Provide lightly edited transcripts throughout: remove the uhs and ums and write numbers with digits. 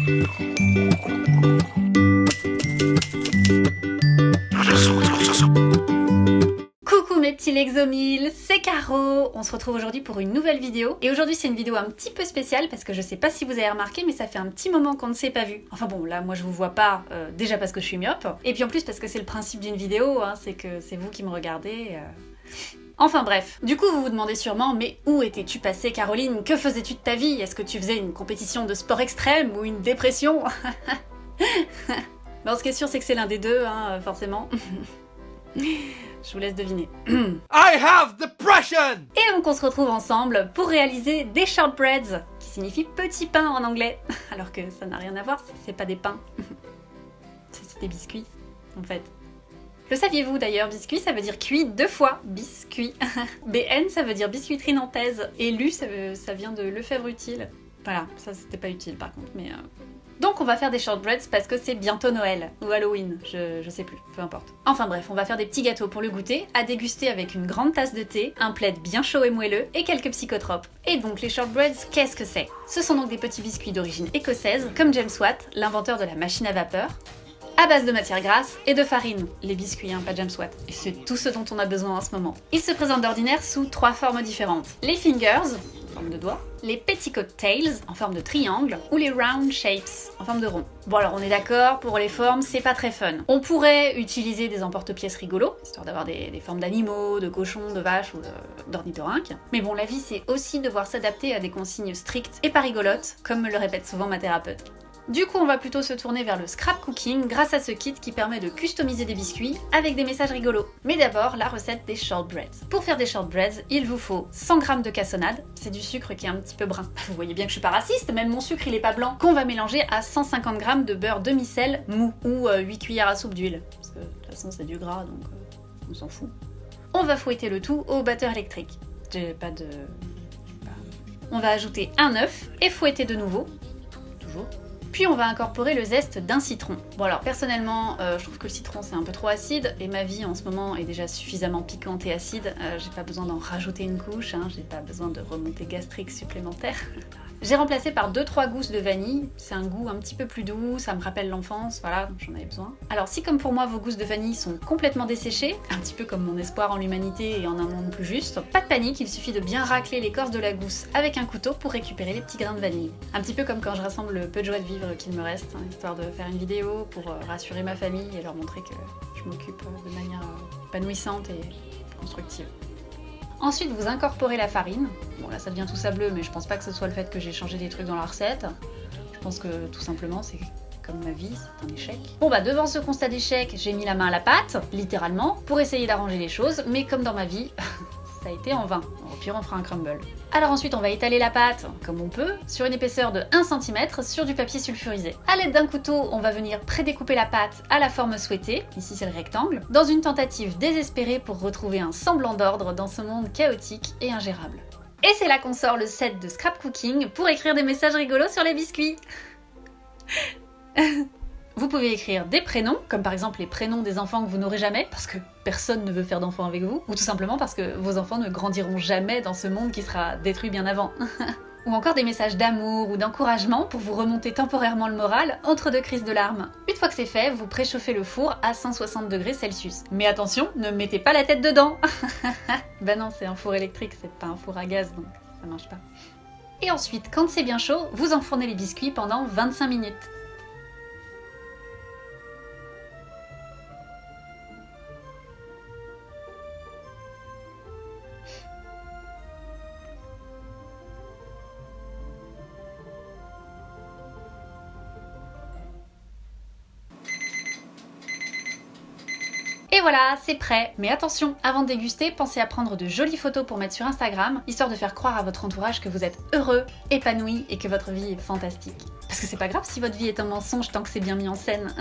Coucou mes petits Lexomil, c'est Caro. On se retrouve aujourd'hui pour une nouvelle vidéo. Et aujourd'hui c'est une vidéo un petit peu spéciale parce que je sais pas si vous avez remarqué mais ça fait un petit moment qu'on ne s'est pas vu. Enfin bon, là moi je vous vois pas, déjà parce que je suis myope. Et puis en plus parce que c'est le principe d'une vidéo, hein, c'est que c'est vous qui me regardez. Enfin bref, du coup vous vous demandez sûrement, mais où étais-tu passée Caroline? Que faisais-tu de ta vie? Est-ce que tu faisais une compétition de sport extrême ou une dépression? Bon, ce qui est sûr c'est que c'est l'un des deux, hein, forcément. Je vous laisse deviner. I have depression! Et donc on se retrouve ensemble pour réaliser des shortbreads, qui signifie petit pain en anglais. Alors que ça n'a rien à voir, c'est pas des pains. C'est des biscuits, en fait. Le saviez-vous d'ailleurs, biscuit ça veut dire cuit deux fois, biscuit. BN ça veut dire biscuiterie nantaise, et LU ça vient de Lefebvre utile. Voilà, ça c'était pas utile par contre, mais... Donc on va faire des shortbreads parce que c'est bientôt Noël, ou Halloween, je sais plus, peu importe. Enfin bref, on va faire des petits gâteaux pour le goûter, à déguster avec une grande tasse de thé, un plaid bien chaud et moelleux, et quelques psychotropes. Et donc les shortbreads, qu'est-ce que c'est? Ce sont donc des petits biscuits d'origine écossaise, comme James Watt, l'inventeur de la machine à vapeur, à base de matière grasse et de farine. Les biscuits, hein, pas James Watt. Et c'est tout ce dont on a besoin en ce moment. Ils se présentent d'ordinaire sous 3 formes différentes. Les fingers, en forme de doigt, les petticoat tails, en forme de triangle, ou les round shapes, en forme de rond. Bon alors on est d'accord, pour les formes, c'est pas très fun. On pourrait utiliser des emporte-pièces rigolos, histoire d'avoir des formes d'animaux, de cochons, de vaches ou d'ornithorynques. Mais bon, la vie c'est aussi devoir s'adapter à des consignes strictes et pas rigolotes, comme me le répète souvent ma thérapeute. Du coup, on va plutôt se tourner vers le scrap cooking grâce à ce kit qui permet de customiser des biscuits avec des messages rigolos. Mais d'abord, la recette des shortbreads. Pour faire des shortbreads, il vous faut 100 g de cassonade, c'est du sucre qui est un petit peu brun. Vous voyez bien que je suis pas raciste, même mon sucre il est pas blanc, qu'on va mélanger à 150 g de beurre demi-sel mou ou 8 cuillères à soupe d'huile. Parce que de toute façon c'est du gras donc on s'en fout. On va fouetter le tout au batteur électrique. J'ai pas de... On va ajouter un œuf et fouetter de nouveau. Toujours. Puis on va incorporer le zeste d'un citron. Bon alors personnellement, je trouve que le citron c'est un peu trop acide et ma vie en ce moment est déjà suffisamment piquante et acide. J'ai pas besoin d'en rajouter une couche, hein, j'ai pas besoin de remontée gastrique supplémentaire. J'ai remplacé par 2-3 gousses de vanille, c'est un goût un petit peu plus doux, ça me rappelle l'enfance, voilà, donc j'en avais besoin. Alors si comme pour moi vos gousses de vanille sont complètement desséchées, un petit peu comme mon espoir en l'humanité et en un monde plus juste, pas de panique, il suffit de bien racler l'écorce de la gousse avec un couteau pour récupérer les petits grains de vanille. Un petit peu comme quand je rassemble le peu de joie de vivre qu'il me reste, hein, histoire de faire une vidéo pour rassurer ma famille et leur montrer que je m'occupe de manière épanouissante et constructive. Ensuite, vous incorporez la farine. Bon, là, ça devient tout sableux, mais je pense pas que ce soit le fait que j'ai changé des trucs dans la recette. Je pense que, tout simplement, c'est comme ma vie, c'est un échec. Bon, bah, devant ce constat d'échec, j'ai mis la main à la pâte, littéralement, pour essayer d'arranger les choses, mais comme dans ma vie, ça a été en vain. Au pire, on fera un crumble. Alors ensuite, on va étaler la pâte, comme on peut, sur une épaisseur de 1 cm sur du papier sulfurisé. A l'aide d'un couteau, on va venir prédécouper la pâte à la forme souhaitée, ici c'est le rectangle, dans une tentative désespérée pour retrouver un semblant d'ordre dans ce monde chaotique et ingérable. Et c'est là qu'on sort le set de scrap cooking pour écrire des messages rigolos sur les biscuits. Vous pouvez écrire des prénoms, comme par exemple les prénoms des enfants que vous n'aurez jamais, parce que personne ne veut faire d'enfants avec vous, ou tout simplement parce que vos enfants ne grandiront jamais dans ce monde qui sera détruit bien avant. Ou encore des messages d'amour ou d'encouragement pour vous remonter temporairement le moral entre 2 crises de larmes. Une fois que c'est fait, vous préchauffez le four à 160 degrés Celsius. Mais attention, ne mettez pas la tête dedans. Ben non, c'est un four électrique, c'est pas un four à gaz, donc ça marche pas. Et ensuite, quand c'est bien chaud, vous enfournez les biscuits pendant 25 minutes. Et voilà, c'est prêt. Mais attention, avant de déguster, pensez à prendre de jolies photos pour mettre sur Instagram, histoire de faire croire à votre entourage que vous êtes heureux, épanoui et que votre vie est fantastique. Parce que c'est pas grave si votre vie est un mensonge tant que c'est bien mis en scène.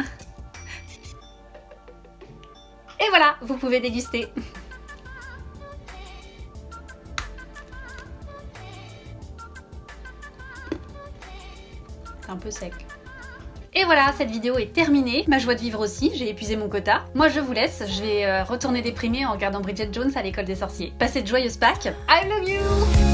Et voilà, vous pouvez déguster. C'est un peu sec. Et voilà, cette vidéo est terminée, ma joie de vivre aussi, j'ai épuisé mon quota. Moi je vous laisse, je vais retourner déprimée en regardant Bridget Jones à l'école des sorciers. Passez de joyeuses Pâques, I love you!